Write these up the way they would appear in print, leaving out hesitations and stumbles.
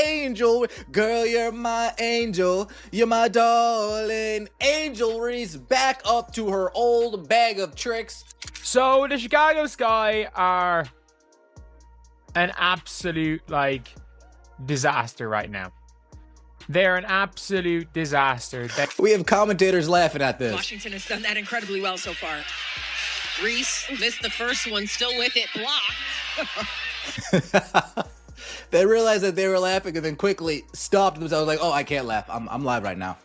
Angel. Girl, you're my angel. You're my darling. Angel Reese back up to her old bag of tricks. So the Chicago Sky are an absolute, disaster right now. They're an absolute disaster. We have commentators laughing at this. Washington has done that incredibly well so far. Reese missed the first one, still with it, blocked. They realized that they were laughing and then quickly stopped themselves like, oh, I can't laugh. I'm live right now.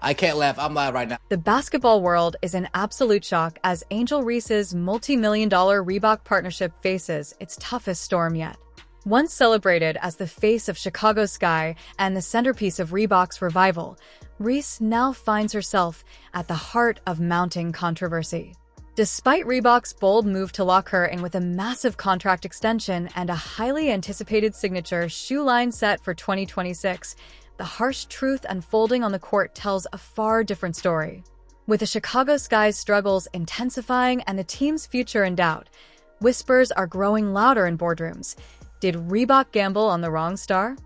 I can't laugh. I'm live right now. The basketball world is in absolute shock as Angel Reese's multi-million-dollar Reebok partnership faces its toughest storm yet. Once celebrated as the face of Chicago Sky and the centerpiece of Reebok's revival, Reese now finds herself at the heart of mounting controversy. Despite Reebok's bold move to lock her in with a massive contract extension and a highly anticipated signature shoe line set for 2026, the harsh truth unfolding on the court tells a far different story. With the Chicago Sky's struggles intensifying and the team's future in doubt, whispers are growing louder in boardrooms. Did Reebok gamble on the wrong star?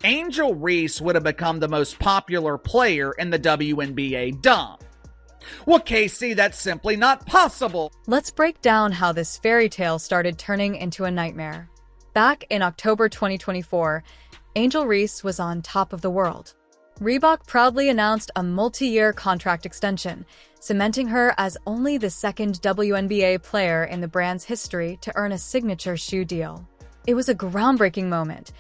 Angel Reese would have become the most popular player in the WNBA dump. Well, Casey, that's simply not possible. Let's break down how this fairy tale started turning into a nightmare. Back in October 2024, Angel Reese was on top of the world. Reebok proudly announced a multi-year contract extension, cementing her as only the second WNBA player in the brand's history to earn a signature shoe deal. It was a groundbreaking moment,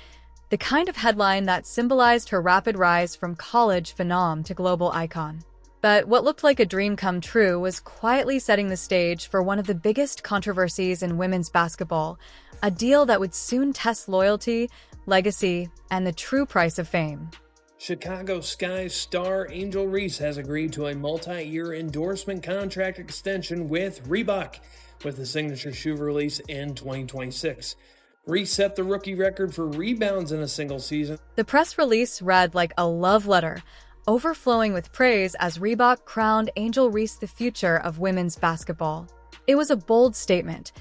the kind of headline that symbolized her rapid rise from college phenom to global icon. But what looked like a dream come true was quietly setting the stage for one of the biggest controversies in women's basketball, a deal that would soon test loyalty, legacy, and the true price of fame. Chicago Sky star Angel Reese has agreed to a multi-year endorsement contract extension with Reebok, with the signature shoe release in 2026. Reese set the rookie record for rebounds in a single season. The press release read like a love letter, overflowing with praise as Reebok crowned Angel Reese the future of women's basketball. It was a bold statement,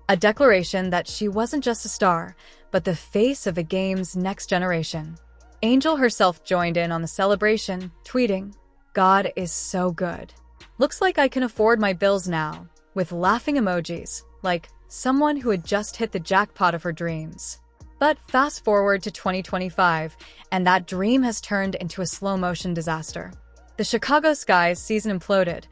a declaration that she wasn't just a star, but the face of the game's next generation. Angel herself joined in on the celebration, tweeting, "God is so good. Looks like I can afford my bills now," with laughing emojis, like someone who had just hit the jackpot of her dreams. But fast forward to 2025, and that dream has turned into a slow-motion disaster. The Chicago Sky's season imploded,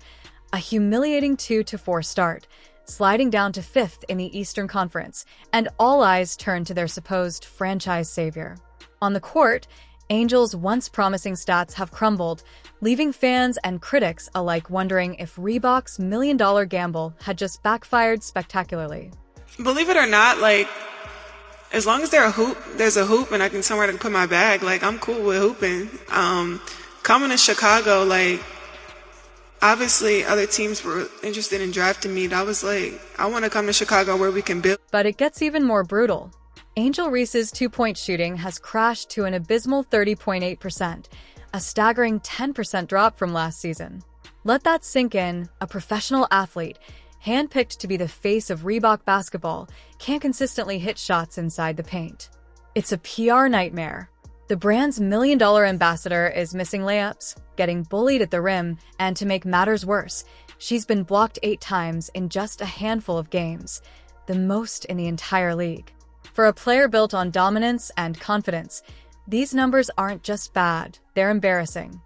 a humiliating 2-4 start, sliding down to 5th in the Eastern Conference, and all eyes turned to their supposed franchise savior. On the court, Angel's once promising stats have crumbled, leaving fans and critics alike wondering if Reebok's million-dollar gamble had just backfired spectacularly. Believe it or not, as long as there's a hoop and I can somewhere to put my bag, I'm cool with hooping. Coming to Chicago, obviously other teams were interested in drafting me. I was I want to come to Chicago where we can build. But it gets even more brutal. Angel Reese's two-point shooting has crashed to an abysmal 30.8%, a staggering 10% drop from last season. Let that sink in. A professional athlete, handpicked to be the face of Reebok basketball, can't consistently hit shots inside the paint. It's a PR nightmare. The brand's million-dollar ambassador is missing layups, getting bullied at the rim, and to make matters worse, she's been blocked 8 times in just a handful of games, the most in the entire league. For a player built on dominance and confidence, these numbers aren't just bad, they're embarrassing.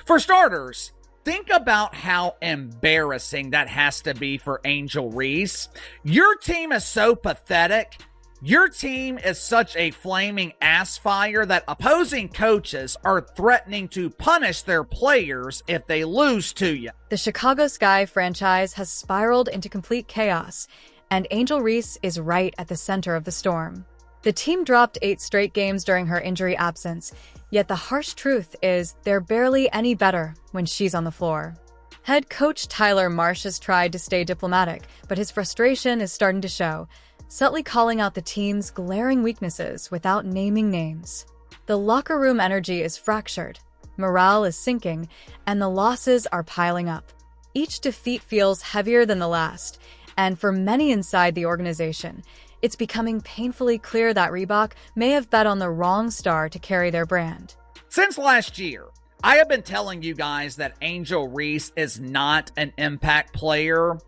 For starters, think about how embarrassing that has to be for Angel Reese. Your team is so pathetic. Your team is such a flaming ass fire that opposing coaches are threatening to punish their players if they lose to you. The Chicago Sky franchise has spiraled into complete chaos, and Angel Reese is right at the center of the storm. The team dropped 8 straight games during her injury absence, yet the harsh truth is they're barely any better when she's on the floor. Head coach Tyler Marsh has tried to stay diplomatic, but his frustration is starting to show, subtly calling out the team's glaring weaknesses without naming names. The locker room energy is fractured, morale is sinking, and the losses are piling up. Each defeat feels heavier than the last, and for many inside the organization, It's becoming painfully clear that Reebok may have bet on the wrong star to carry their brand. Since last year, I have been telling you guys that Angel Reese is not an impact player.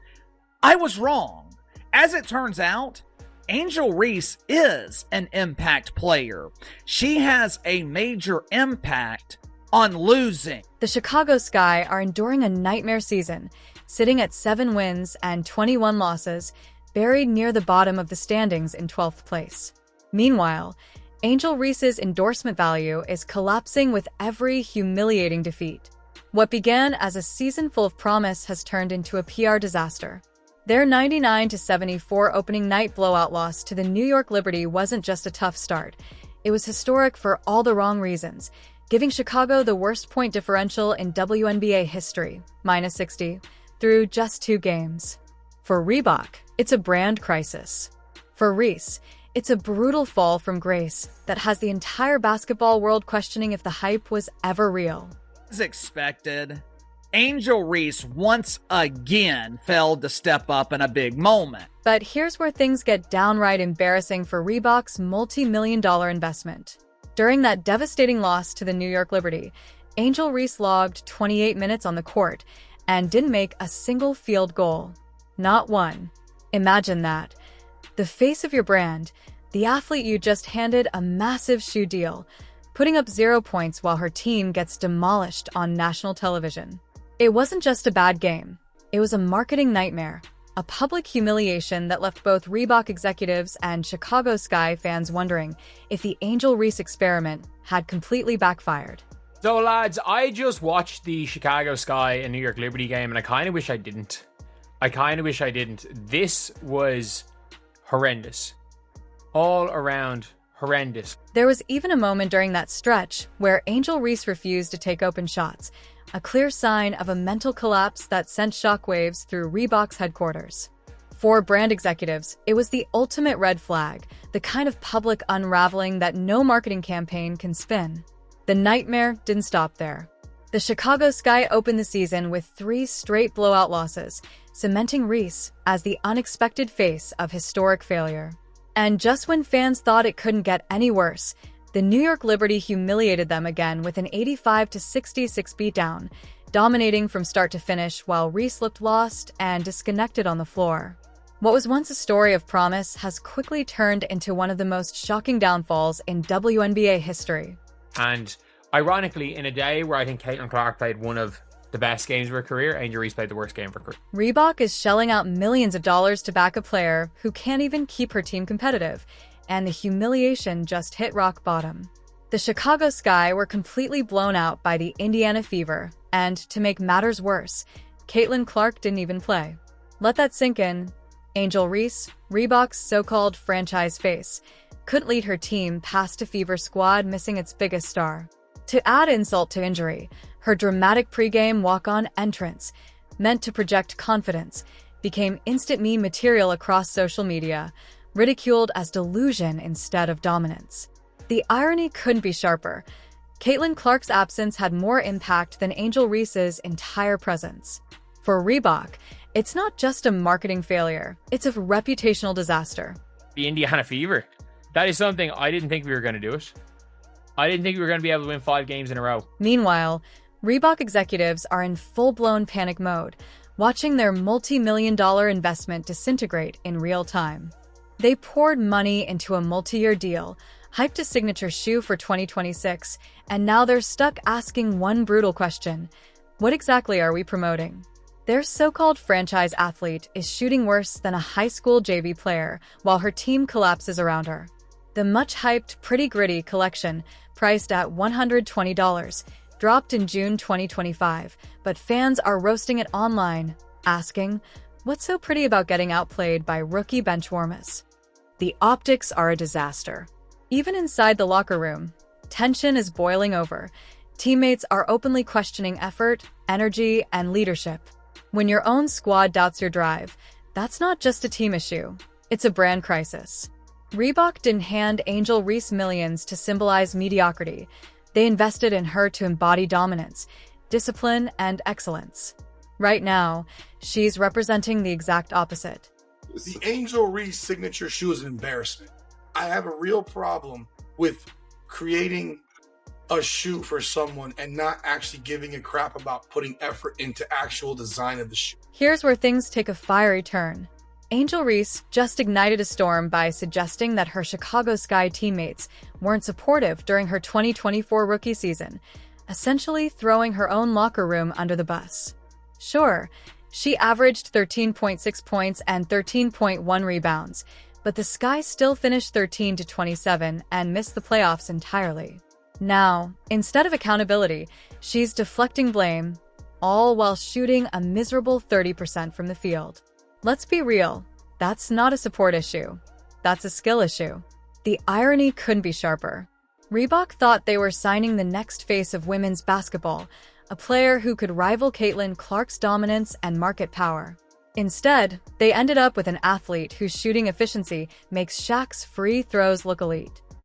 I was wrong. As it turns out, Angel Reese is an impact player. She has a major impact on losing. The Chicago Sky are enduring a nightmare season, sitting at 7 wins and 21 losses, buried near the bottom of the standings in 12th place. Meanwhile, Angel Reese's endorsement value is collapsing with every humiliating defeat. What began as a season full of promise has turned into a PR disaster. Their 99-74 opening night blowout loss to the New York Liberty wasn't just a tough start. It was historic for all the wrong reasons, giving Chicago the worst point differential in WNBA history, -60, through just 2 games. For Reebok, it's a brand crisis. For Reese, it's a brutal fall from grace that has the entire basketball world questioning if the hype was ever real. As expected, Angel Reese once again failed to step up in a big moment. But here's where things get downright embarrassing for Reebok's multi-million-dollar investment. During that devastating loss to the New York Liberty, Angel Reese logged 28 minutes on the court and didn't make a single field goal. Not one. Imagine that. The face of your brand, the athlete you just handed a massive shoe deal, putting up 0 points while her team gets demolished on national television. It wasn't just a bad game. It was a marketing nightmare, a public humiliation that left both Reebok executives and Chicago Sky fans wondering if the Angel Reese experiment had completely backfired. So lads, I just watched the Chicago Sky and New York Liberty game and I kind of wish I didn't. This was horrendous. All around horrendous. There was even a moment during that stretch where Angel Reese refused to take open shots, a clear sign of a mental collapse that sent shockwaves through Reebok's headquarters. For brand executives, it was the ultimate red flag, the kind of public unraveling that no marketing campaign can spin. The nightmare didn't stop there. The Chicago Sky opened the season with 3 straight blowout losses, cementing Reese as the unexpected face of historic failure. And just when fans thought it couldn't get any worse, the New York Liberty humiliated them again with an 85-66 beatdown, dominating from start to finish while Reese looked lost and disconnected on the floor. What was once a story of promise has quickly turned into one of the most shocking downfalls in WNBA history. And ironically, in a day where I think Caitlin Clark played one of the best games of her career, Angel Reese played the worst game of her career. Reebok is shelling out millions of dollars to back a player who can't even keep her team competitive, and the humiliation just hit rock bottom. The Chicago Sky were completely blown out by the Indiana Fever, and to make matters worse, Caitlin Clark didn't even play. Let that sink in. Angel Reese, Reebok's so-called franchise face, couldn't lead her team past a Fever squad missing its biggest star. To add insult to injury, her dramatic pregame walk-on entrance, meant to project confidence, became instant meme material across social media, ridiculed as delusion instead of dominance. The irony couldn't be sharper. Caitlin Clark's absence had more impact than Angel Reese's entire presence. For Reebok, it's not just a marketing failure, it's a reputational disaster. The Indiana Fever. That is something I didn't think we were going to do it. I didn't think we were going to be able to win 5 games in a row. Meanwhile, Reebok executives are in full-blown panic mode, watching their multi-million-dollar investment disintegrate in real time. They poured money into a multi-year deal, hyped a signature shoe for 2026, and now they're stuck asking one brutal question: what exactly are we promoting? Their so-called franchise athlete is shooting worse than a high school JV player while her team collapses around her. The much-hyped Pretty Gritty collection, priced at $120, dropped in June 2025, but fans are roasting it online, asking, what's so pretty about getting outplayed by rookie benchwarmers? The optics are a disaster. Even inside the locker room, tension is boiling over. Teammates are openly questioning effort, energy, and leadership. When your own squad doubts your drive, that's not just a team issue, it's a brand crisis. Reebok didn't hand Angel Reese millions to symbolize mediocrity. They invested in her to embody dominance, discipline, and excellence. Right now, she's representing the exact opposite. The Angel Reese signature shoe is an embarrassment. I have a real problem with creating a shoe for someone and not actually giving a crap about putting effort into actual design of the shoe. Here's where things take a fiery turn. Angel Reese just ignited a storm by suggesting that her Chicago Sky teammates weren't supportive during her 2024 rookie season, essentially throwing her own locker room under the bus. Sure, she averaged 13.6 points and 13.1 rebounds, but the Sky still finished 13-27 and missed the playoffs entirely. Now, instead of accountability, she's deflecting blame, all while shooting a miserable 30% from the field. Let's be real, that's not a support issue. That's a skill issue. The irony couldn't be sharper. Reebok thought they were signing the next face of women's basketball, a player who could rival Caitlin Clark's dominance and market power. Instead, they ended up with an athlete whose shooting efficiency makes Shaq's free throws look elite.